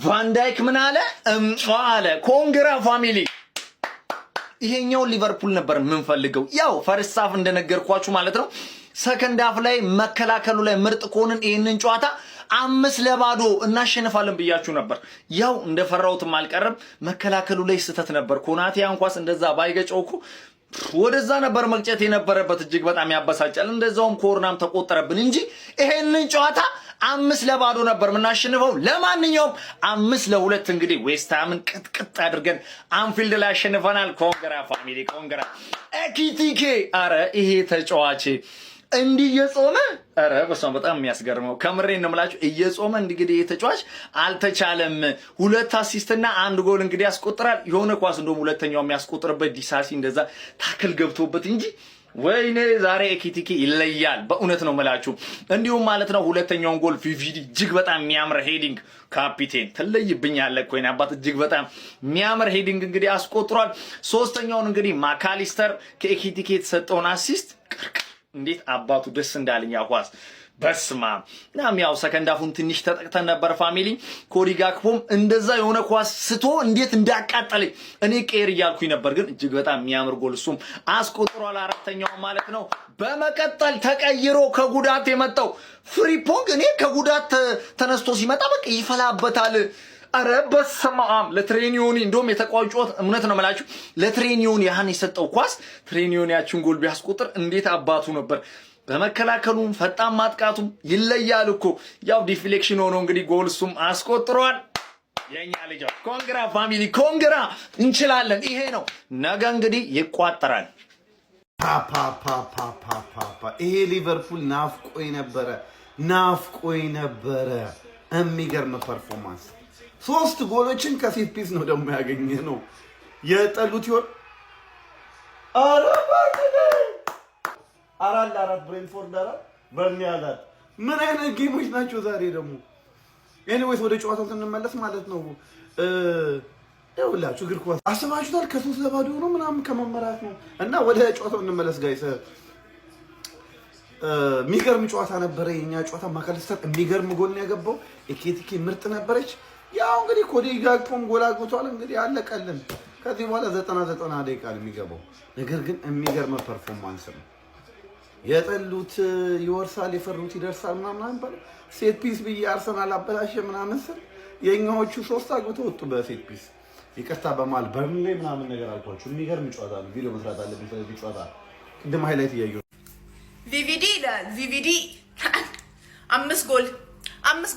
ቫንዳይክ ምን አለ አለ ኮንግራ ፋሚሊ ይሄኛው ሊቨርፑል ነበር የምንፈልገው ያው ፈርስት ሃፍ እንደነገርኳችሁ ማለት ነው ሰከንድ ሃፍ ላይ መከላከሉ ላይ ምርጥ ኮንን ይሄንን ጨዋታ 5-0 እናሸንፋለን ብያችሁ ነበር ያው እንደፈራውትም አልቀረም መከላከሉ ላይ ስተት ነበር ኮናቴ አንኳስ እንደዛ ባይገጨውኩ ወደዛ ነበር መቅጨት የነበረበት እጅግ በጣም ያበሳጫል እንደዛውም ኮርናም ተቆጠረብን እንጂ ይሄንን ጨዋታ 5-0 ነበር ምናሸንፈው ለማንኛውም 5-2 እንግዲህ ዌስትሃምን ቅጥቅጥ አድርገን አንፊልድ ላይ አሸንፈናል ኮንግራ ፋሚሊ ኮንግራ ኤኪቲኬ አረ ይሄ ተጫዋች እንዲህ እየጾመ አረ በጣም የሚያስገርመው ከምሬን ነው የምላችሁ እየጾመ እንግዲህ የተጫዋች አልተቻለም 2 አሲስት እና 1 ጎል እንግዲህ ያስቆጥራል የሆነ ኳስ እንደውም ሁለተኛው የሚያስቆጥርበት ዲሳሲ እንደዛ ታክል ገብቶበት እንጂ ወይኔ ዛሬ ኤኪቲኬ ይለያል በእውነት ነው የምላችሁ እንዲሁም ማለት ነው ሁለተኛውን ጎል ቪቪዲ እጅግ በጣም የሚያምር ሄዲንግ ካፒቴን ትለይብኛለህ ኮይና አባት እጅግ በጣም የሚያምር ሄዲንግ እንግዲህ አስቆጥሯል ሶስተኛውን እንግዲህ ማካሊስተር ከኤኪቲኬ የተሰጠውን አሲስት እንዴት አባቱ ደስ እንዳለኝ ያኳስ በስማ ናም ያው ሰከንድ ሃፉን ትንሽ ተጠቅተን ነበር ፋሚሊ ኮዲ ጋክፖም እንደዛ የሆነ ኳስ ስቶ እንዴት እንዳቃጠለኝ እኔ ቄር ይያልኩኝ ነበር ግን እጅግ በጣም የሚያምር ጎል እሱም አስቆጥሯል አራተኛው ማለት ነው በመቀጠል ተቀይሮ ከጉዳት የመጣው ፍሪፖንግ እኔ ከጉዳት ተነስቶ ሲመጣ በቃ ይፈላበታል አረ በስማም ለትሬኒዮኒ እንደውም የተቋጨው እምነት ነው ማለት ለትሬኒዮኒ ያህን የሰጠው ኳስ ትሬኒዮኒ ያችን ጎል ቢያስቆጥር እንዴት አባቱ ነበር በመከላከሉም ፈጣን ማጥቃቱም ይለያል እኮ ያው ዲፍሌክሽን ሆኖ እንግዲህ ጎልሱም አስቆጥሯል የኛ ልጅ ኮንግራ ፋሚሊ ኮንግራ እንችላለን ይሄ ነው ነገ እንግዲህ ይቋጠራል ይሄ ሊቨርፑል ናፍቆይ ነበረ የሚገርም ፐርፎርማንስ 3 ጎሎችን ከሴት ፒስ ነው ደግሞ ያገኘ ነው የጠሉት ይሆን አራት ብሬንትፎርድ በርኒያዳት ምን አይነት ጌሞች ናቸው ዛሬ ደግሞ ኤኒዌይስ ወደ ጨዋታው እንመለስ ማለት ነው ይኸውላችሁ እግር ኳስ አስባችሁታል ከ3-0 ነው ምናምን ከመመራት ነው እና ወደ ጨዋታው እንመለስ ጋይስ የሚገርም ጨዋታ ነበረ የኛ ጨዋታ ማካሊስተር የሚገርም ጎል ነው ያገባው ኤኬቲኬ ምርጥ ነበረች ያው እንግዲህ ኮዲ ጋክፖም ጎል አግብቷል እንግዲህ አለቀልን ከዚህ በኋላ 90 ደቂቃ ነው የሚገባው ነገር ግን የሚገርም ፐርፎርማንስ ነው የጠሉት ይወርሳል የፈሩት ይደርሳል ምናምን ባለ ሴት ፒስ ብዬ አርሰናል አበላሸ ምናምን ስል የኛዎቹ 3 አግብተው ወጡ በሴት ፒስ ይቅርታ በማል በርንሌ ምናምን ነገር አልኳችሁ የሚገርም ጨዋታ ነው ቪዲዮ መስራት አለብኝ ስለዚህ ጨዋታ ቅድም ሃይላይት እያየሁ ቪቪዲ 5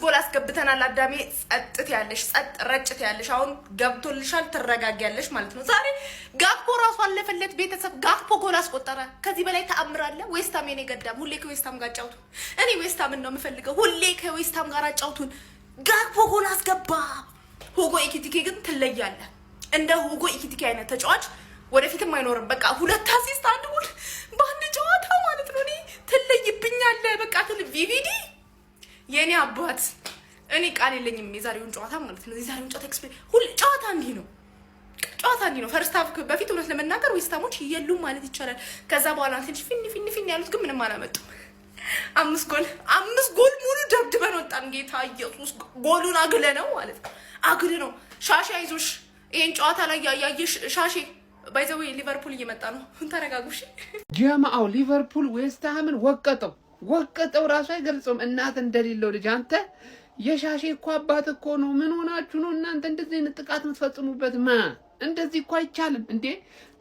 ጎል አስገብተናል አዳሜ ጸጥት ያለሽ ጸጥ ረጭት ያለሽ አሁን ገብቶልሻል ትረጋጊያለሽ ማለት ነው ዛሬ ጋክፖ ራሱ አለፈለት ቤተሰብ ጋክፖ ጎል አስቆጠረ ከዚህ በላይ ተአምር አለ ዌስትሃም የኔ ገዳም ሁሌ ከዌስትሃም ጋር አጫውቱ እኔ ዌስትሃምን ነው የምፈልገው ሁሌ ከዌስትሃም ጋር አጫውቱን ጋክፖ ጎል አስገባ ሁጎ ኤኪቲኬ ግን ትለያለ እንደ ሁጎ ኤኪቲኬ አይነት ተጫዋች ወደፊትም አይኖርም በቃ 2 አሲስት 1 ጎል በአንድ ጨዋታ ማለት ነው እኔ ትለይብኛለ በቃ ቪቪዲ የኔ አባት እኔ ቃል የለኝም የዛሬውን ጨዋታ ማለት ነው የዛሬውን ጨዋታ ኤክስፔሪንስ ሁሉ ጨዋታ እንዲህ ነው ፈርስት ሃፍ በፊት እውነት ለመናገር ዌስትሃሞች የሉም ማለት ይቻላል ከዛ በኋላ ትንሽ ፊን ያሉት ግን ምንም አላመጡም 5 ጎል ሙሉ ደብድበን ወጣን ጌታ ኢየሱስ ጎሉን አግለ ነው ማለት ነው አግለ ነው ሻሼ አይዞሽ ይሄን ጨዋታ ላይ ያያየሽ ሻሼ ባይዘው ሊቨርፑል እየመጣ ነው ተረጋጉሽ ጀማአው ሊቨርፑል ዌስትሃምን ወቀጠው ራሱ አይገልጽም እናት እንደሌለው ልጅ አንተ የሻሼ እኮ አባት እኮ ነው ምን ሆናችሁ ነው እናንተ እንደዚህ አይነት ጥቃት የምትፈጽሙበት እንደዚህ እኮ አይቻልም እንዴ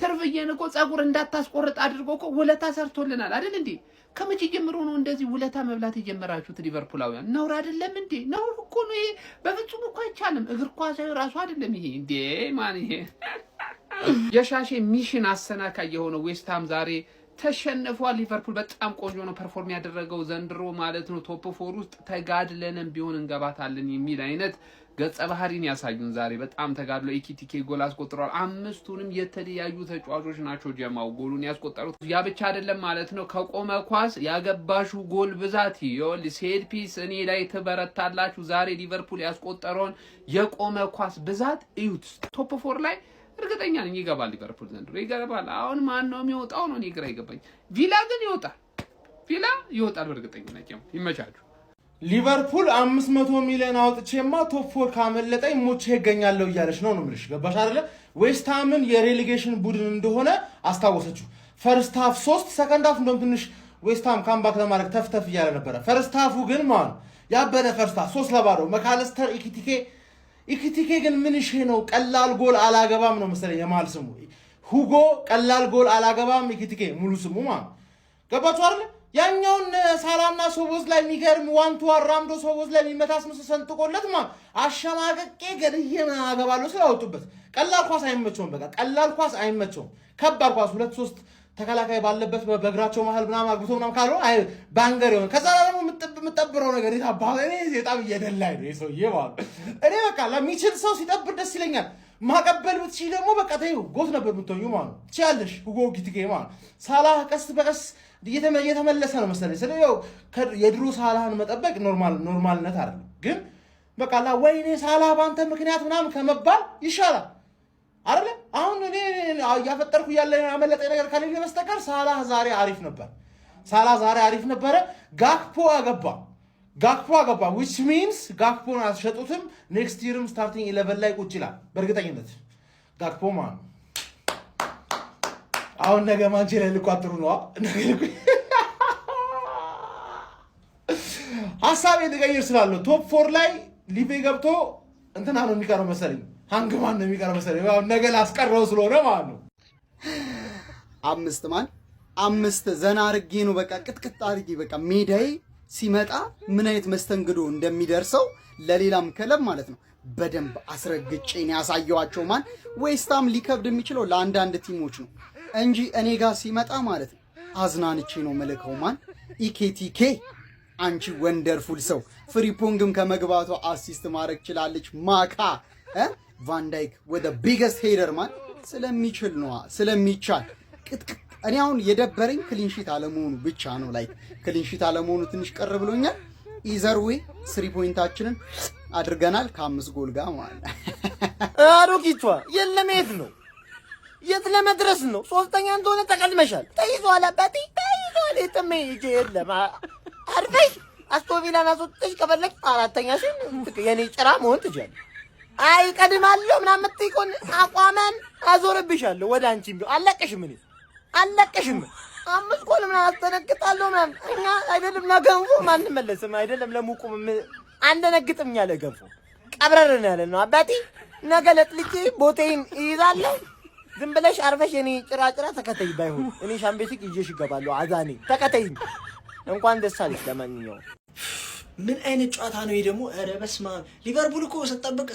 ተርፍየን እኮ ጸጉር እንዳታስቆርጥ አድርጎ እኮ ውለታ ሰርቶልናል አይደል እንዴ ከመቼ ጀምሮ ነው እንደዚህ ውለታ መብላት የጀመራችሁት ሊቨርፑላውያን ነውር አይደለም እንዴ ነውር እኮ ነው ይሄ በፍጹም እኮ አይቻልም እግር ኳስ ራሱ አይደለም ይሄ እንዴ ማን ይሄ የሻሼ ሚሽን አሰናካይ የሆነው ዌስትሃም ዛሬ ተሸንፏል ሊቨርፑል በጣም ቆንጆ ነው ፐርፎርም ያደረገው ዘንድሮ ማለት ነው ቶፕ 4 ውስጥ ተጋድለንም ቢሆን እንገባታለን የሚል አይነት ገጸ ባህሪን ያሳዩን ዛሬ በጣም ተጋድሎ ኤኪቲኬ ጎል አስቆጥሯል 5ቱንም የተለያዩ ተጫዋቾች ናቸው ጀማው ጎሉን ያስቆጠሩት ያ ብቻ አይደለም ማለት ነው ከቆመ ኳስ ያገባሹ ጎል ብዛት ይወል ሴት ፒስ እኔ ላይ ተበረታላችሁ ዛሬ ሊቨርፑል ያስቆጠረውን የቆመ ኳስ ብዛት እዩት ቶፕ 4 ላይ እርግጠኛ ነኝ ይገባል ሊቨርፑል ዘንድሮ ይገባል አሁን ማን ነው የሚወጣው ነው ግራ ይገባኝ ቪላ ግን ይወጣል በእርግጠኝነት ይመቻችሁ ሊቨርፑል 500 ሚሊዮን አውጥቼማ ቶፕ 4 ካመለጠኝ ሞቼ ይገኛለሁ እያለች ነው ምልሽ። ገባሽ አይደለ? ዌስትሃምን የሬሌጌሽን ቡድን እንደሆነ አስታወሰችው። ፈርስት ሃፍ 3 ሰከንድ ሃፍ እንደውም ትንሽ ዌስትሃም ካምባክ ለማድረግ ተፍተፍ እያለ ነበረ። ፈርስት ሃፉ ግን ማን ያበደ ፈርስት ሃፍ 3-0 መካለስተር ኢኪቲኬ ግን ምን እሺ ነው ቀላል ጎል አላገባም ነው መሰለኝ የማል ስሙ ሁጎ ቀላል ጎል አላገባም ኢኪቲኬ ሙሉ ስሙ ማን ገባችሁ አይደል? ያኛውን ሳላና ሶቦዝ ላይ የሚገርም ዋንቱ አራምዶ ሶቦዝ ላይ የሚመታስ ምስ ሰንጥቆለት ማን አሸማቀቄ ገድዬ ምን አገባለሁ ስላወጡበት ቀላል ኳስ አይመቸውም። በቃ ቀላል ኳስ አይመቸውም። ከባድ ኳስ 2-3 ተከላካይ ባለበት በእግራቸው መሃል ምናምን አግብቶ ምናምን ካልሆነ አይ ባንገር ይሆን። ከዛ ደግሞ የምጠብረው ነገር ይታባለ እኔ በጣም እየደላኝ ነው የሰውዬ ማለት እኔ በቃ ለሚችል ሰው ሲጠብር ደስ ይለኛል። ማቀበል ብትችይ ደግሞ በቃ ተይው ጎት ነበር የምትሆኙ ማለት ትችያለሽ። ሁጎ ኢኪቲኬ ማለት ሳላህ ቀስ በቀስ እየተመለሰ ነው መሰለኝ። ስለዚህ የድሮ ሳላህን መጠበቅ ኖርማልነት አይደለም። ግን በቃ ወይኔ ሳላህ ባንተ ምክንያት ምናምን ከመባል ይሻላል አይደለ? አሁን እኔ ያፈጠርኩ ያለ ያመለጠ ነገር ከሌለ በስተቀር ሳላህ ዛሬ አሪፍ ነበረ። ጋክፖ አገባ which means ጋክፖን አልሸጡትም። ኔክስት ይርም ስታርቲንግ 11 ላይ ቁጭ ይላል በእርግጠኝነት ጋክፖ ማለት ነው። አሁን ነገ ማንቼ ላይ ልቋጥሩ ነው ሐሳብ የተቀየር ስላለው ቶፕ 4 ላይ ሊቬ ገብቶ እንትና ነው የሚቀረው መሰለኝ ሃንግማን ነው የሚቀረው መሰለኝ። አሁን ነገ ላስቀረው ስለሆነ ማለት ነው። 5 ዘና አርጌ ነው በቃ ቅጥቅጥ አርጌ በቃ ሜዳዬ ሲመጣ ምን አይነት መስተንግዶ እንደሚደርሰው ለሌላም ክለብ ማለት ነው በደንብ አስረግጬ ነው ያሳየዋቸው። ዌስትሃም ሊከብድ የሚችለው ለአንዳንድ ቲሞች ነው እንጂ እኔ ጋር ሲመጣ ማለት ነው አዝናንቼ ነው መልከው። ኢኬቲኬ አንቺ ወንደርፉል ሰው ፍሪፖንግም ከመግባቷ አሲስት ማድረግ ችላለች። ማካ ቫንዳይክ ወደ ቢገስት ሄደር ስለሚቻል ቅጥቅጥ። እኔ አሁን የደበረኝ ክሊንሺት አለመሆኑ ብቻ ነው። ክሊንሺት አለመሆኑ ትንሽ ቀር ብሎኛል። ኢዘርዌ 3 ፖይንታችንን አድርገናል ከ5 ጎል ጋር ማለት አሮጊቷ የለመሄድ ነው የት ለመድረስ ነው? ሶስተኛ እንደሆነ ተቀልመሻል። ተይዟል አባቴ ተይዟል። የትም ሂጅ የለም አርፈሽ አስቶቪላን አስወጥተሽ ከፈለግሽ አራተኛሽን የኔ ጭራ መሆን ትችያለሽ። አይ ቀድማለሁ ምናምን የምትይቆን አቋመን አዞርብሻለሁ ወደ አንቺም ቢሆን አለቀሽም 5 ጎል ምናምን አስተነግጣለሁ ምናምን እኛ አይደለም ለገንፎ ማንመለስም አይደለም ለሙቁም አንደነግጥም ያለ ገንፎ ቀብረርን ያለ ነው አባቴ። ነገ ለጥልቄ ቦቴን ይይዛለሁ። ዝም ብለሽ አርፈሽ የኔ ጭራጭራ ተከተይ። ባይሆን እኔ ሻምቤቲክ ይዤሽ ይገባለሁ። አዛኔ ተከተይ። እንኳን ደስ አለሽ። ለማንኛውም ምን አይነት ጨዋታ ነው ይሄ ደግሞ? ኧረ በስመ አብ። ሊቨርፑል እኮ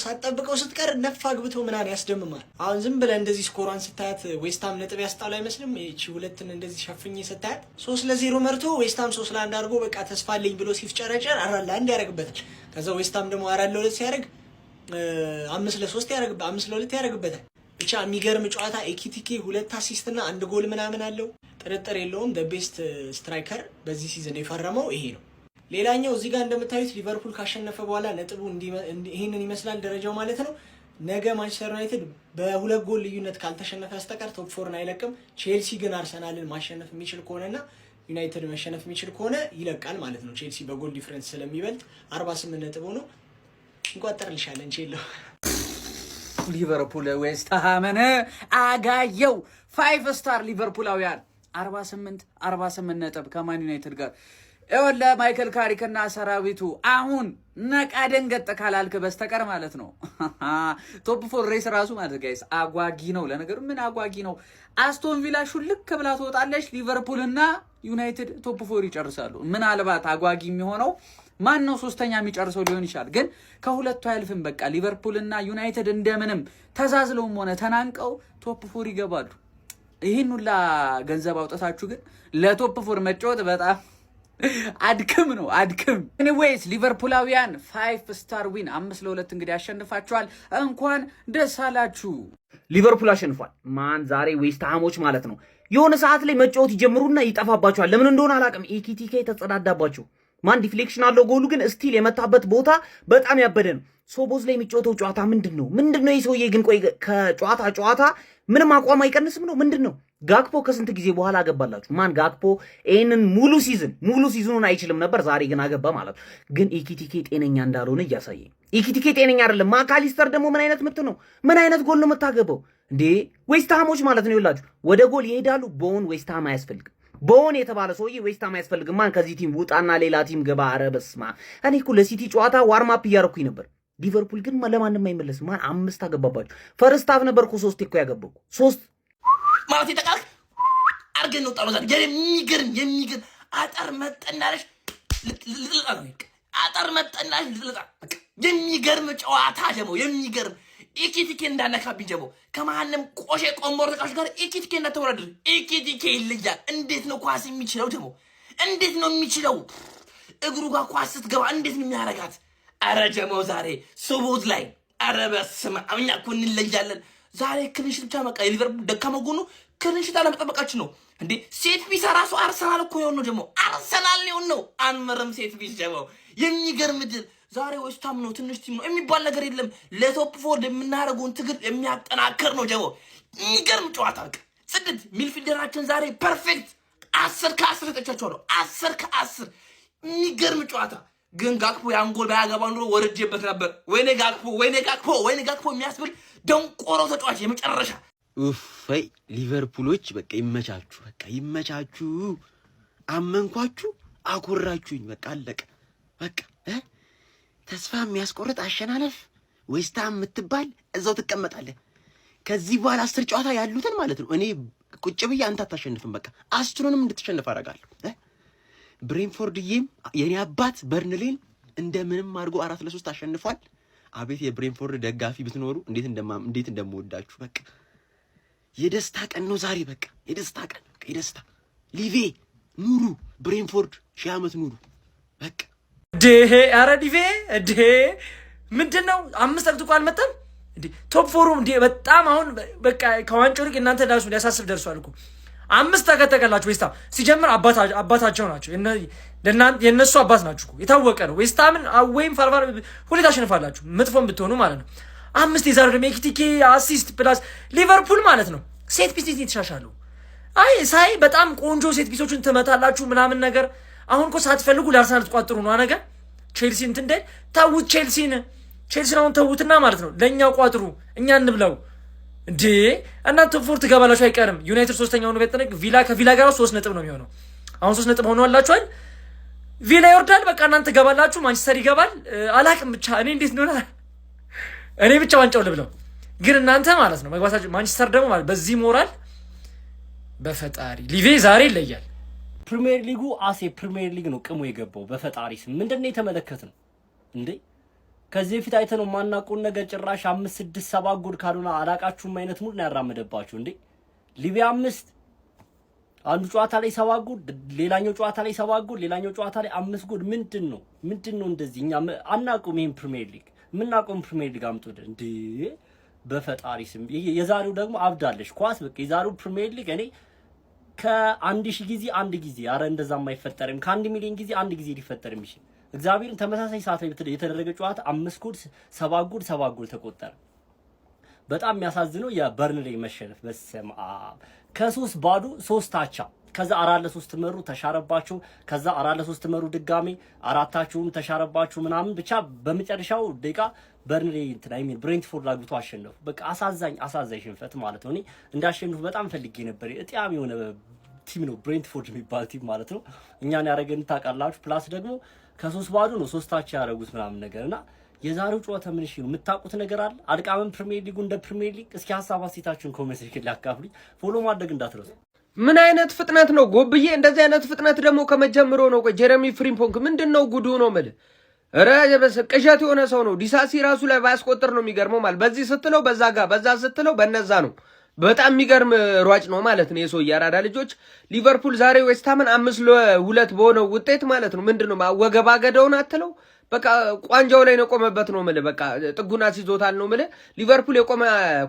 ሳትጠብቀው ስትቀር ነፍ አግብቶ ምናምን ያስደምማል። አሁን ዝም ብለህ እንደዚህ ስኮሯን ስታያት ዌስትሃም ነጥብ ያስጣሉ አይመስልም? እቺ ሁለትን እንደዚህ ሸፍኜ ስታያት 3-0 መርቶ ዌስትሃም 3-1 አድርጎ በቃ ተስፋ አለኝ ብሎ ሲፍጨረጨር 4-1 ያደርግበታል። ከዛ ዌስትሃም ደግሞ 4-2 ሲያደርግ 5-3 ያደርግበታል፣ 5-2 ያደርግበታል። ብቻ የሚገርም ጨዋታ። ኢኪቲኬ 2 አሲስት እና 1 ጎል ምናምን አለው። ጥርጥር የለውም ቤስት ስትራይከር በዚህ ሲዝን የፈረመው ይሄ ነው። ሌላኛው እዚህ ጋር እንደምታዩት ሊቨርፑል ካሸነፈ በኋላ ነጥቡ ይሄንን ይመስላል ደረጃው ማለት ነው። ነገ ማንቸስተር ዩናይትድ በ2 ጎል ልዩነት ካልተሸነፈ በስተቀር ቶፕ 4ን አይለቅም። ቼልሲ ግን አርሰናልን ማሸነፍ የሚችል ከሆነና ዩናይትድ ማሸነፍ የሚችል ከሆነ ይለቃል ማለት ነው። ቼልሲ በጎል ዲፈረንስ ስለሚበልጥ 48 ነጥብ ሆኖ እንቋጠርልሻለን ቼሎ ሊቨርፑል ዌስትሃምን አጋየው 5 ስታር ሊቨርፑላውያን 48 ነጥብ ከማን ዩናይትድ ጋር እወለ ማይከል ካሪክና ሰራዊቱ አሁን ነቃ ደንገጥ ካላልክ በስተቀር ማለት ነው። ቶፕ 4 ሬስ ራሱ ማለት ጋይስ አጓጊ ነው። ለነገሩ ምን አጓጊ ነው? አስቶን ቪላ ሹልክ ብላ ትወጣለች። ሊቨርፑልና ዩናይትድ ቶፕ 4 ይጨርሳሉ። ምናልባት አጓጊ የሚሆነው ማን ነው ሶስተኛ የሚጨርሰው ሊሆን ይችላል። ግን ከሁለቱ አያልፍም። በቃ ሊቨርፑልና ዩናይትድ እንደምንም ተዛዝለውም ሆነ ተናንቀው ቶፕ 4 ይገባሉ። ይህን ሁላ ገንዘብ አውጥታችሁ ግን ለቶፕ 4 መጫወት በጣም አድክም ነው አድክም። ኤኒዌይስ ሊቨርፑላውያን 5 ስታር ዊን 5-2 እንግዲህ አሸንፋችኋል። እንኳን ደስ አላችሁ። ሊቨርፑል አሸንፏል። ማን ዛሬ ዌስትሃሞች ማለት ነው የሆነ ሰዓት ላይ መጫወት ይጀምሩና ይጠፋባቸዋል። ለምን እንደሆነ አላውቅም። ኢኪቲኬ ተጸዳዳባቸው። ማን ዲፍሌክሽን አለው። ጎሉ ግን ስቲል የመታበት ቦታ በጣም ያበደ ነው። ሶቦዝ ላይ የሚጫወተው ጨዋታ ምንድነው? ይህ ሰውዬ ግን ቆይ ከጨዋታ ምንም አቋም አይቀንስም ነው ምንድነው? ጋክፖ ከስንት ጊዜ በኋላ አገባላችሁ? ማን ጋክፖ ይሄንን ሙሉ ሲዝኑን አይችልም ነበር፣ ዛሬ ግን አገባ ማለት ነው። ግን ኢኪቲኬ ጤነኛ እንዳልሆነ እያሳየኝ። ኢኪቲኬ ጤነኛ አይደለም። ማካሊስተር ደግሞ ምን አይነት ምት ነው? ምን አይነት ጎል ነው የምታገባው እንዴ? ዌስትሃሞች ማለት ነው ይላችሁ ወደ ጎል ይሄዳሉ። ቦን ዌስትሃም አያስፈልግም። ቦን የተባለ ሰውዬ ዌስትሃም አያስፈልግም። ማን ከዚህ ቲም ውጣና ሌላ ቲም ገባ። ኧረ በስመ አብ። እኔ እኮ ለሲቲ ጨዋታ ዋርም አፕ እያረኩኝ ነበር። ሊቨርፑል ግን ለማንም አይመለስም። ማን 5 አገባባችሁ። ፈርስት ሃፍ ነበር እኮ 3 እኮ ያገባው 3 ማለት ይተቃል አርገን ነው ጣሉ። ዛሬ የሚገርም አጠር መጠናለሽ ልጥልጣ ነው። አጠር መጠናለሽ ልጥልጣ የሚገርም ጨዋታ ደግሞ የሚገርም ኢኪቲኬ እንዳነካብኝ ደግሞ ከማንም ቆሼ ቆሞር ተቃሽ ጋር ኢኪቲኬ እንዳተወራደር ኢኪቲኬ ይለያል። እንዴት ነው ኳስ የሚችለው ደግሞ እንዴት ነው የሚችለው? እግሩ ጋር ኳስ ስትገባ እንዴት ነው የሚያረጋት? አረ ጀሞ ዛሬ ሱቡት ላይ አረ በስመ አብ እኛ እኮ እንለያለን። ዛሬ ክሊንሺት ብቻ በቃ የሊቨርፑል ደካማ ጎኑ ክሊንሺት አለመጠበቃችን ነው እንዴ። ሴት ፒስ ራሱ አርሰናል እኮ የሆነ ነው ደግሞ አርሰናል ነው አንመረም ሴት ፒስ ደግሞ የሚገርም ድል ዛሬ ዌስትሃም ነው ትንሽ ቲም ነው የሚባል ነገር የለም። ለቶፕ 4 የምናደርገውን ትግል የሚያጠናክር ነው ደግሞ የሚገርም ጨዋታ በቃ ጽድት ሚድፊልደራችን ዛሬ ፐርፌክት 10 ከ10 ተጫውቻለሁ 10 ከ10 የሚገርም ጨዋታ። ግን ጋክፖ ያን ጎል ባያገባ ኑሮ ወርጄበት ነበር። ወይኔ ጋክፖ የሚያስብል ደንቆሮ ተጫዋች የመጨረሻ ኡፋይ ሊቨርፑሎች በቃ ይመቻችሁ። አመንኳችሁ፣ አኮራችሁኝ። በቃ አለቀ። በቃ ተስፋ የሚያስቆርጥ አሸናነፍ ዌስትሃም የምትባል እዛው ትቀመጣለህ። ከዚህ በኋላ 10 ጨዋታ ያሉትን ማለት ነው እኔ ቁጭ ብዬ አንተ አታሸንፍም። በቃ 10ቱንም እንድትሸንፍ አደርጋለሁ። ብሬንፎርድዬም የኔ አባት በርንሌን እንደምንም አድርጎ 4-3 አሸንፏል። አቤት የብሬንፎርድ ደጋፊ ብትኖሩ እንዴት እንደምወዳችሁ። በቃ የደስታ ቀን ነው ዛሬ። በቃ የደስታ ቀን የደስታ ሊቬ ኑሩ፣ ብሬንፎርድ 1000 ዓመት ኑሩ። በቃ ዲሄ አረ ዲቬ ዲሄ ምንድነው 5 አቅጥቆ አልመጣም እንዴ? ቶፕ 4 እንዴ በጣም አሁን በቃ ከዋንጫው ልክ እናንተ ዳሱ ሊያሳስብ ደርሷል እኮ 5 ተከተከላችሁ። ዌስትሃም ሲጀምር አባታቸው ናቸው የነሱ አባት ናችሁ እኮ የታወቀ ነው። ዌስትሃምን ወይም ፋርቫር ሁሌ ታሸንፋላችሁ መጥፎም ብትሆኑ ማለት ነው። 5 የዛሬው ደግሞ ኢኪቲኬ አሲስት ፕላስ ሊቨርፑል ማለት ነው ሴት ፒስ የተሻሻሉ አይ ሳይ በጣም ቆንጆ ሴት ፒሶችን ትመታላችሁ ምናምን ነገር። አሁን እኮ ሳትፈልጉ ለአርሰናል ትቋጥሩ ነው ነገር ቼልሲ እንትን እንደ ታውት ቼልሲን አሁን ተውትና ማለት ነው ለኛው ቋጥሩ እኛ እንብለው እንዴ። እናንተ ቶፕ 4 ትገባላችሁ አይቀርም። ዩናይትድ 3ኛው ነው በተነቅ ቪላ ከቪላ ጋር 3 ነጥብ ነው የሚሆነው። አሁን 3 ነጥብ ሆኗላችኋል። ቪላ ይወርዳል በቃ እናንተ ገባላችሁ። ማንቸስተር ይገባል። አላቅም ብቻ እኔ እንዴት ነው እኔ ብቻ ዋንጫው ልብለው ግን እናንተ ማለት ነው መግባታችሁ። ማንቸስተር ደግሞ ማለት በዚህ ሞራል በፈጣሪ ሊቬ ዛሬ ይለያል። ፕሪሚየር ሊጉ አሴ ፕሪሚየር ሊግ ነው ቅሙ የገባው። በፈጣሪ ስም ምንድነው የተመለከትነው እንዴ? ከዚህ ፊት አይተነው ማናቆን ነገር ጭራሽ 5 6 7 ጎል ካልሆነ አላቃችሁም አይነት ሙድ ነው ያራመደባችሁ እንዴ። ሊቪያ 5 አንዱ ጨዋታ ላይ 7 ጎል፣ ሌላኛው ጨዋታ ላይ 7 ጎል፣ ሌላኛው ጨዋታ ላይ 5 ጎል። ምንድነው እንደዚህ? እኛ አናቆም ይሄን ፕሪሚየር ሊግ ምናቆም ፕሪሚየር ሊግ አምጡት እንዴ በፈጣሪ ስም። የዛሬው ደግሞ አብዳለሽ ኳስ በቃ የዛሬው ፕሪሚየር ሊግ እኔ ከ1000 ጊዜ አንድ ጊዜ አረ እንደዛም አይፈጠርም። ከ1 ሚሊዮን ጊዜ አንድ ጊዜ ሊፈጠር የሚችል እግዚአብሔርን ተመሳሳይ ሰዓት ላይ የተደረገ ጨዋታ 5 ጎል 7 ጎል ተቆጠረ። በጣም የሚያሳዝነው የበርንሌ መሸነፍ በስመ አብ ከ3-0 3 አቻ ከዛ 4-3 ተመሩ ተሻረባችሁ። ከዛ 4-3 ተመሩ ድጋሜ አራታችሁም ተሻረባችሁ ምናምን ብቻ በመጨረሻው ደቂቃ በርንሌ ብሬንትፎርድ አግብቶ አሸነፉ። በቃ አሳዛኝ ሽንፈት ማለት ነው። እኔ እንዳሸንፉ በጣም ፈልጌ ነበር። እጥያም የሆነ ቲም ነው ብሬንትፎርድ የሚባል ቲም ማለት ነው። እኛን ያረገን ታውቃላችሁ። ፕላስ ደግሞ ከ3-0 ነው 3 አቻ ያረጉት ምናምን ነገርና የዛሬው ጨዋታ ምን እሺ ነው የምታውቁት ነገር አለ? አድቃመን ፕሪሚየር ሊጉ እንደ ፕሪሚየር ሊግ እስኪ ሐሳብ አስተያየታችሁን ኮሜንት ሴክሽን ላይ አካፍሉኝ። ፎሎ ማድረግ እንዳትረሱ። ምን አይነት ፍጥነት ነው ጎብዬ? እንደዚህ አይነት ፍጥነት ደግሞ ከመጀመሩ ነው። ቆይ ጀረሚ ፍሪምፖንግ ምንድነው ጉዱ ነው ማለት ኧረ ቅዠት የሆነ ሰው ነው። ዲሳሲ ራሱ ላይ ባያስቆጥር ነው የሚገርመው ማለት በዚህ ስትለው በዛ ጋር በዛ ስትለው በነዛ ነው። በጣም የሚገርም ሯጭ ነው ማለት ነው የሰው ያራዳ ልጆች። ሊቨርፑል ዛሬ ዌስትሃምን 5-2 በሆነው ውጤት ማለት ነው ምንድነው ወገባገደውን አትለው በቃ ቋንጃው ላይ ነው ቆመበት ነው ማለት በቃ ጥጉና ሲዞታል ነው ማለት ሊቨርፑል የቆመ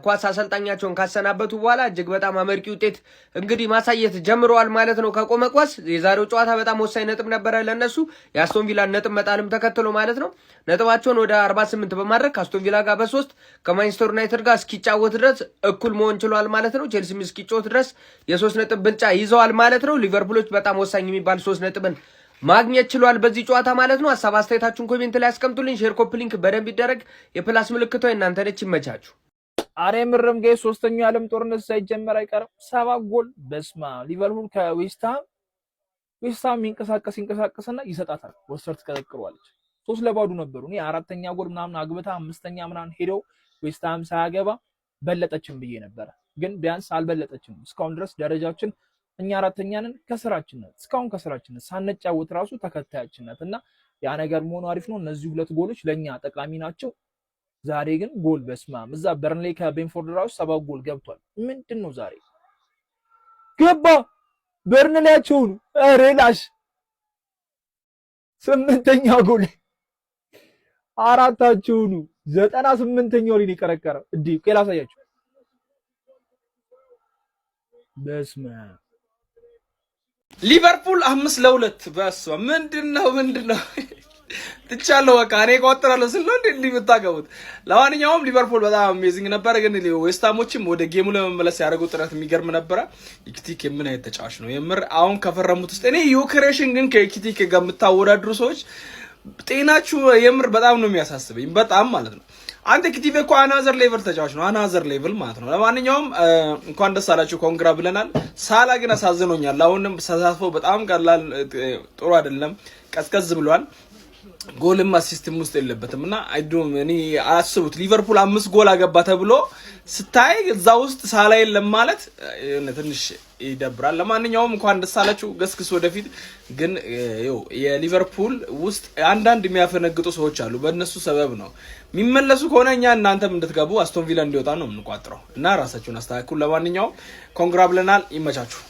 ኳስ አሰልጣኛቸውን ካሰናበቱ በኋላ እጅግ በጣም አመርቂ ውጤት እንግዲህ ማሳየት ጀምረዋል ማለት ነው። ከቆመ ኳስ የዛሬው ጨዋታ በጣም ወሳኝ ነጥብ ነበረ ለነሱ የአስቶን ቪላን ነጥብ መጣልም ተከትሎ ማለት ነው። ነጥባቸውን ወደ 48 በማድረግ ከአስቶን ቪላ ጋር በ3 ከማንቸስተር ዩናይትድ ጋር እስኪጫወት ድረስ እኩል መሆን ችሏል ማለት ነው። ቼልሲም እስኪጫወት ድረስ የ3 ነጥብ ብልጫ ይዘዋል ማለት ነው። ሊቨርፑሎች በጣም ወሳኝ የሚባል 3 ነጥብን ማግኘት ችሏል በዚህ ጨዋታ ማለት ነው። ሐሳብ አስተያየታችሁን ኮሜንት ላይ አስቀምጡልኝ። ሼር ኮፒ ሊንክ በደንብ ይደረግ። የፕላስ ምልክቷ እናንተ ነች። ይመቻችሁ። አሬ ምርም ጋር ሶስተኛው የዓለም ጦርነት ሳይጀመር አይቀርም 7 ጎል በስማ ሊቨርፑል ከዌስትሃም ይንቀሳቀስና ይሰጣታል። ወስተር ትቀጠቅሯለች 3-2 ነበሩ። እኔ አራተኛ ጎል ምናምን አግብታ አምስተኛ ምናምን ሄደው ዌስትሃም ሳያገባ በለጠችም ብዬ ነበር፣ ግን ቢያንስ አልበለጠችም። እስካሁን ድረስ ደረጃችን እኛ አራተኛ ነን። ከስራችን ነው እስካሁን ከስራችን ነው ሳንጫወት ራሱ ተከታያችን ናት እና ያ ነገር መሆኑ አሪፍ ነው። እነዚህ 2 ጎሎች ለኛ ጠቃሚ ናቸው። ዛሬ ግን ጎል በስማም እዛ በርንሌይ ከቤንፎርድ ራሱ 7 ጎል ገብቷል። ምንድነው ዛሬ ገባ በርንሌያቸው ነው ሬላሽ 8ኛ ጎል አራታቸው ነው 98ኛው ላይ ይቀረቀረ እንዴ ከላ ሳያችሁ በስማም ሊቨርፑል 5-2 በስ ምንድነው ትቻለው በቃ እኔ ቆጥራለሁ ስለ እንዴ ልታገቡት። ለማንኛውም ሊቨርፑል በጣም አሜዚንግ ነበር፣ ግን ዌስትሃሞችም ወደ ጌሙ ለመመለስ ያደረጉት ጥረት የሚገርም ነበር። ኢኪቲክ ምን አይነት ተጫዋች ነው የምር። አሁን ከፈረሙት ውስጥ እኔ ዩክሬሽን ግን ከኢኪቲክ ጋር የምታወዳድሩ ሰዎች ጤናችሁ የምር በጣም ነው የሚያሳስበኝ፣ በጣም ማለት ነው። አንተ ኢኪቲክ እኮ አናዘር ሌቭል ተጫዋች ነው፣ አናዘር ሌቭል ማለት ነው። ለማንኛውም እንኳን ደስ አላችሁ ኮንግራ ብለናል። ሳላ ግን አሳዝኖኛል። አሁንም ተሳትፎ በጣም ቀላል ጥሩ አይደለም፣ ቀዝቀዝ ብሏል። ጎልም አሲስትም ውስጥ የለበትም እና አይዶም እኔ አስቡት ሊቨርፑል 5 ጎል አገባ ተብሎ ስታይ እዛ ውስጥ ሳላ የለም ማለት ትንሽ ይደብራል። ለማንኛውም እንኳን ደስ አላችሁ ገስግስ ወደፊት። ግን የሊቨርፑል ውስጥ አንዳንድ የሚያፈነግጡ ሰዎች አሉ፣ በእነሱ ሰበብ ነው የሚመለሱ ከሆነ እኛ እናንተም እንድትገቡ አስቶን ቪላ እንዲወጣ ነው የምንቋጥረው እና ራሳችሁን አስተካክሉ። ለማንኛውም ኮንግራ ብለናል፣ ይመቻችሁ።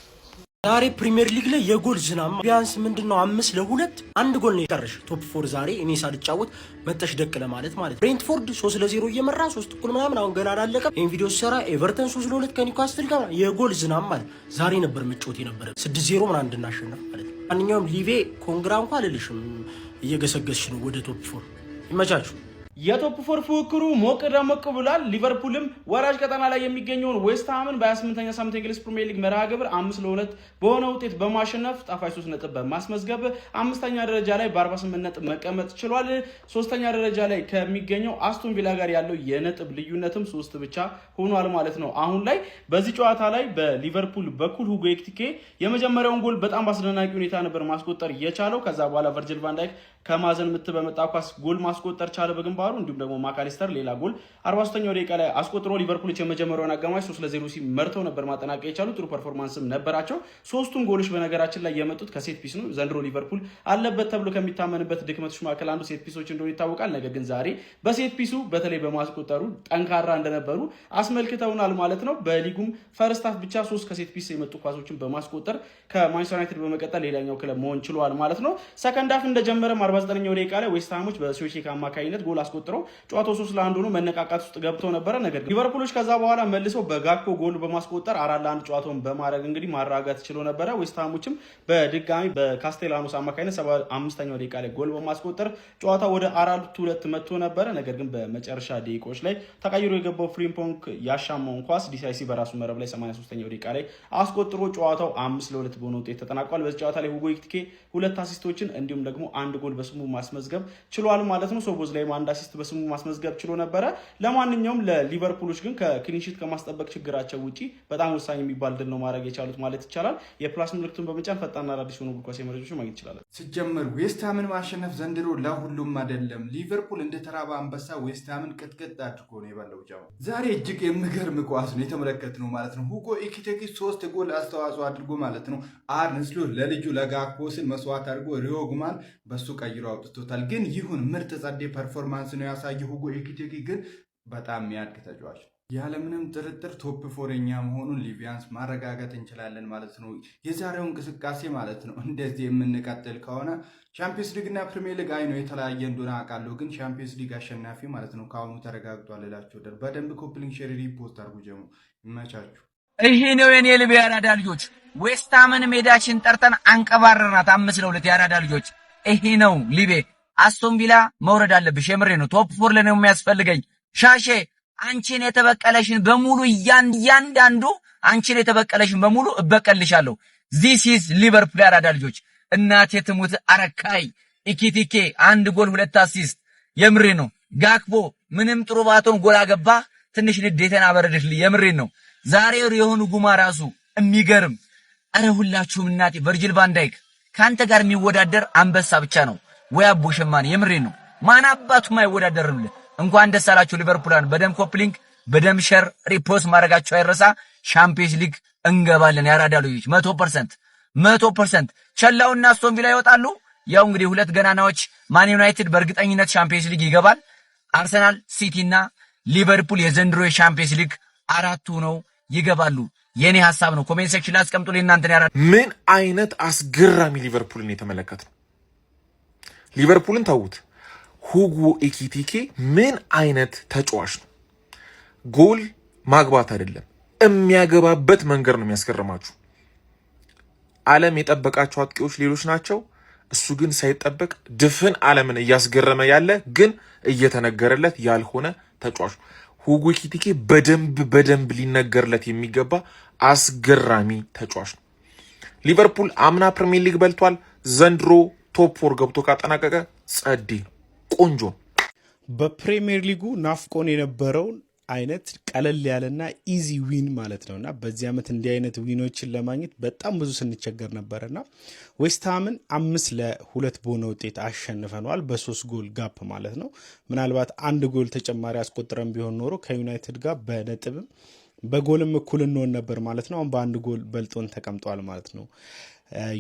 ዛሬ ፕሪሚየር ሊግ ላይ የጎል ዝናብ ቢያንስ ምንድነው 5-2 አንድ ጎል ነው የቀረሽ። ቶፕ 4 ዛሬ እኔ ሳልጫወት መጥተሽ ደቅ ለማለት ማለት ብሬንትፎርድ 3-0 እየመራ 3 ጎል ምናምን አሁን ገና አላለቀም። ይሄን ቪዲዮ ሰራ ኤቨርተን 3-2 ከኒውካስትል ጋር የጎል ዝናብ ማለት ዛሬ ነበር መጫወት የነበረ 6-0 ምናምን እንድናሸነፍ ማለት። ማንኛውም ሊቬ ኮንግራ እንኳን አልልሽም፣ እየገሰገስሽ ነው ወደ ቶፕ 4። ይመቻችሁ። የቶፕ 4 ፉክክሩ ሞቅ ደመቅ ብሏል። ሊቨርፑልም ወራጅ ቀጠና ላይ የሚገኘውን ዌስትሃምን በ28ኛ ሳምንት የእንግሊዝ ፕሪሚየር ሊግ መርሃ ግብር 5-2 በሆነ ውጤት በማሸነፍ ጣፋጭ 3 ነጥብ በማስመዝገብ 5ኛ ደረጃ ላይ በ48 ነጥብ መቀመጥ ችሏል። 3ኛ ደረጃ ላይ ከሚገኘው አስቶን ቪላ ጋር ያለው የነጥብ ልዩነትም 3 ብቻ ሆኗል ማለት ነው። አሁን ላይ በዚህ ጨዋታ ላይ በሊቨርፑል በኩል ሁጎ ኤኪቲኬ የመጀመሪያውን ጎል በጣም በአስደናቂ ሁኔታ ነበር ማስቆጠር የቻለው። ከዛ በኋላ ቨርጅል ቫን ዳይክ ከማዘን ምት በመጣ ኳስ ጎል ማስቆጠር ቻለ በግንባሩ። እንዲሁም ደግሞ ማካሊስተር ሌላ ጎል 43ኛው ደቂቃ ላይ አስቆጥሮ ሊቨርፑሎች የመጀመሪያውን አጋማሽ 3-0 ሲመርተው ነበር ማጠናቀቅ የቻሉ። ጥሩ ፐርፎርማንስም ነበራቸው። 3ቱም ጎሎች በነገራችን ላይ የመጡት ከሴት ፒስ ነው። ዘንድሮ ሊቨርፑል አለበት ተብሎ ከሚታመንበት ድክመቶች መካከል አንዱ ሴት ፒሶች እንደሆነ ይታወቃል። ነገር ግን ዛሬ በሴት ፒሱ በተለይ በማስቆጠሩ ጠንካራ እንደነበሩ አስመልክተውናል ማለት ነው። በሊጉም ፈርስት ሃፍ ብቻ 3 ከሴት ፒስ የመጡ ኳሶችን በማስቆጠር ከማንቸስተር ዩናይትድ በመቀጠል ሌላኛው ክለብ መሆን ችሏል ማለት ነው። ሰከንድ ሃፍ እንደጀመረም 49ኛው ደቂቃ ላይ ዌስትሃሞች በሶሼክ አማካኝነት ጎል አስቆጥረው ጨዋታው 3-1 ሆኖ መነቃቃት ውስጥ ገብተው ነበረ። ነገር ግን ሊቨርፑሎች ከዛ በኋላ መልሰው በጋክፖ ጎል በማስቆጠር 4-1 ጨዋታውን በማድረግ እንግዲህ ማረጋጋት ችሎ ነበረ። ዌስትሃሞችም በድጋሚ በካስቴላኖስ አማካኝነት 75ኛው ደቂቃ ላይ ጎል በማስቆጠር ጨዋታው ወደ 4-2 መጥቶ ነበረ። ነገር ግን በመጨረሻ ደቂቃዎች ላይ ተቀይሮ የገባው ፍሪምፖንግ ያሻማውን ኳስ ዲሳይሲ በራሱ መረብ ላይ 83ኛው ደቂቃ ላይ አስቆጥሮ ጨዋታው 5-2 በሆነ ውጤት ተጠናቋል። በዚህ ጨዋታ ላይ ሁጎ ኤኪቲኬ 2 አሲስቶችን እንዲሁም ደግሞ 1 ጎል በስሙ ማስመዝገብ ችሏል ማለት ነው። ሶቦዝ ላይ 1 አሲስት በስሙ ማስመዝገብ ችሎ ነበረ። ለማንኛውም ለሊቨርፑሎች ግን ከክሊንሺት ከማስጠበቅ ችግራቸው ውጪ በጣም ወሳኝ የሚባል ድል ነው ማድረግ የቻሉት ማለት ይቻላል። የፕላስ ምልክቱን በመጫን ፈጣንና አዳዲስ ሆኖ እግር ኳስ መረጃዎች ማግኘት ይችላል። ሲጀመር ዌስትሃምን ማሸነፍ ዘንድሮ ለሁሉም አይደለም። ሊቨርፑል እንደ ተራባ አንበሳ ዌስትሃምን ቅጥቅጥ አድርጎ ነው የባለው። ጃው ዛሬ እጅግ የሚገርም ኳስ ነው የተመለከትነው ማለት ነው። ሁጎ ኤኪቲኬ 3 ጎል አስተዋጽኦ አድርጎ ማለት ነው። አርነ ስሎት ለልጁ ለጋክፖ ሲል መስዋዕት አድርጎ ሪዮግማን በሱ ቀይሮ አውጥቶታል። ግን ይሁን ምርጥ ጸዴ ፐርፎርማንስ ነው ያሳየው። ሁጎ ኤኪቲኬ ግን በጣም የሚያድግ ተጫዋች ያለምንም ጥርጥር ቶፕ ፎረኛ መሆኑን ሊቪያንስ ማረጋገጥ እንችላለን ማለት ነው። የዛሬው እንቅስቃሴ ማለት ነው እንደዚህ የምንቀጥል ከሆነ ቻምፒየንስ ሊግ እና ፕሪሚየር ሊግ አይ ነው የተለያየ እንደሆነ አውቃለሁ፣ ግን ቻምፒየንስ ሊግ አሸናፊ ማለት ነው ከአሁኑ ተረጋግጧል እላችሁ። በደንብ ኮፕሊንግ ሼር ሪፖስት አድርጉ። ጀሙ ይመቻችሁ። ይሄ ነው የኔ ልብ ያራዳ ልጆች። ዌስትሃምን ሜዳችን ጠርተን አንቀባረርናት 5-2 ያራዳ ልጆች። ይሄ ነው ሊቤ። አስቶን ቪላ መውረድ አለብሽ፣ የምሬ ነው። ቶፕ 4 ለኔ የሚያስፈልገኝ ሻሼ አንቺን የተበቀለሽን በሙሉ እያንዳንዱ አንቺን የተበቀለሽን በሙሉ እበቀልሻለሁ። ዚስ ኢዝ ሊቨርፑል ያራዳ ልጆች። እናቴ ትሙት አረካይ ኢኪቲኬ 1 ጎል 2 አሲስት፣ የምሬ ነው። ጋክፖ ምንም ጥሩ ባቶን ጎል አገባ፣ ትንሽ ንዴቴን አበረደሽልኝ፣ የምሬ ነው። ዛሬ የሆኑ ጉማ ራሱ የሚገርም። አረ ሁላችሁም እናቴ ቨርጂል ቫን ዳይክ ካንተ ጋር የሚወዳደር አንበሳ ብቻ ነው ወይ አቦ ሸማኔ፣ የምሬ ነው። ማን አባቱም አይወዳደርልህ። እንኳን ደስ አላችሁ ሊቨርፑላን። በደም ኮፕሊንግ በደም ሸር ሪፖስት ማድረጋችሁ አይረሳ። ሻምፒየንስ ሊግ እንገባለን ያራዳ ልጆች 100%። ቸላውና አስቶን ቪላ ይወጣሉ። ያው እንግዲህ ሁለት ገናናዎች ማን ዩናይትድ በእርግጠኝነት ሻምፒየንስ ሊግ ይገባል። አርሰናል፣ ሲቲ እና ሊቨርፑል የዘንድሮ የሻምፒየንስ ሊግ አራቱ ነው ይገባሉ። የኔ ሐሳብ ነው። ኮሜንት ሴክሽን ላይ አስቀምጡልኝ እናንተን ያራዳ። ምን አይነት አስገራሚ ሊቨርፑልን የተመለከትነው። ሊቨርፑልን ተውት። ሁጎ ኤኪቲኬ ምን አይነት ተጫዋች ነው! ጎል ማግባት አይደለም የሚያገባበት መንገድ ነው የሚያስገርማችሁ። ዓለም የጠበቃቸው አጥቂዎች ሌሎች ናቸው። እሱ ግን ሳይጠበቅ ድፍን ዓለምን እያስገረመ ያለ ግን እየተነገረለት ያልሆነ ተጫዋች ነው። ሁጎ ኤኪቲኬ በደንብ ሊነገርለት የሚገባ አስገራሚ ተጫዋች ነው። ሊቨርፑል አምና ፕሪሚየር ሊግ በልቷል። ዘንድሮ ቶፕ 4 ገብቶ ካጠናቀቀ ጸዴ ነው፣ ቆንጆ ነው። በፕሪሚየር ሊጉ ናፍቆን የነበረውን አይነት ቀለል ያለና ኢዚ ዊን ማለት ነውና በዚህ ዓመት እንዲህ አይነት ዊኖችን ለማግኘት በጣም ብዙ ስንቸገር ነበርና ዌስትሃምን 5-2 በሆነ ውጤት አሸንፈነዋል። በ3 ጎል ጋፕ ማለት ነው። ምናልባት 1 ጎል ተጨማሪ አስቆጥረን ቢሆን ኖሮ ከዩናይትድ ጋር በነጥብም በጎልም እኩል እንሆን ነበር ማለት ነው። አሁን በ1 ጎል በልጦን ተቀምጧል ማለት ነው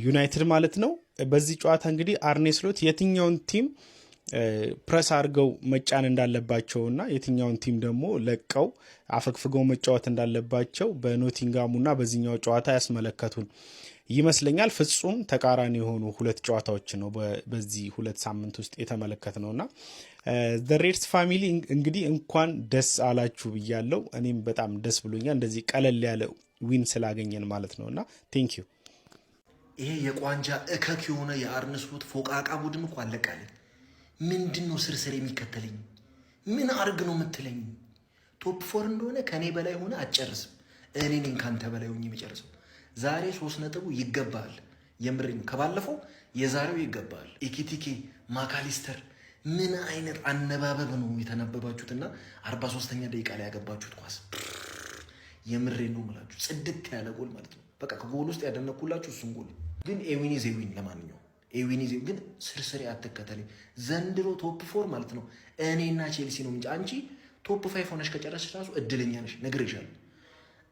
ዩናይትድ ማለት ነው። በዚህ ጨዋታ እንግዲህ አርኔ ስሎት የትኛውን ቲም ፕረስ አድርገው መጫን እንዳለባቸውና የትኛውን ቲም ደግሞ ለቀው አፈግፍገው መጫወት እንዳለባቸው በኖቲንጋሙና በዚህኛው ጨዋታ ያስመለከቱን ይመስለኛል። ፍጹም ተቃራኒ የሆኑ 2 ጨዋታዎች ነው በዚህ 2 ሳምንት ውስጥ የተመለከት ነውና ዘ ሬድስ ፋሚሊ እንግዲህ እንኳን ደስ አላችሁ ብያለሁ። እኔም በጣም ደስ ብሎኛል እንደዚህ ቀለል ያለ ዊን ስላገኘን ማለት ነውና ቴንክ ዩ። ይሄ የቋንጃ እከክ የሆነ የአርነ ስሎት ፎቃቃ ቡድን እኮ አለቃለን። ምንድነው ስርስር የሚከተለኝ? ምን አርግ ነው የምትለኝ? ቶፕ 4 እንደሆነ ከኔ በላይ ሆነ አትጨርስም። እኔ ነኝ ካንተ በላይ ሆኜ የሚጨርሰው። ዛሬ 3 ነጥቡ ይገባል። የምሬን ከባለፈው የዛሬው ይገባል። ኢኪቲኬ ማካሊስተር ምን አይነት አነባበብ ነው የተነበባችሁትና 43ኛ ደቂቃ ላይ ያገባችሁት ኳስ። የምሬን ነው የምላችሁ፣ ጽድት ያለ ጎል ማለት ነው። በቃ ከጎል ውስጥ ያደነኩላችሁ እሱን ጎል ግን ኤዊኒ ዜዊን ለማንኛውም ኤዊኒ ዜዊን ግን ስርስሬ አትከተለኝ። ዘንድሮ ቶፕ 4 ማለት ነው እኔና ቼልሲ ነው እንጂ አንቺ ቶፕ 5 ሆነሽ ከጨረስሽ ራሱ እድለኛ ነሽ። ነግሬሻለሁ።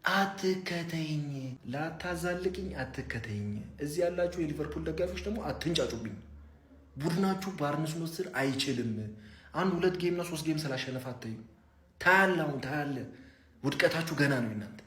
አትከተይኝ፣ ላታዛልቅኝ አትከተይኝ። እዚህ ያላችሁ የሊቨርፑል ደጋፊዎች ደግሞ አትንጫጩብኝ። ቡድናችሁ በአርነ ስሎት ስር አይችልም። 1-2 ጌምና 3 ጌም ስላሸነፈ አትዩ። ታያለ፣ አሁን ታያለ። ውድቀታችሁ ገና ነው እናንተ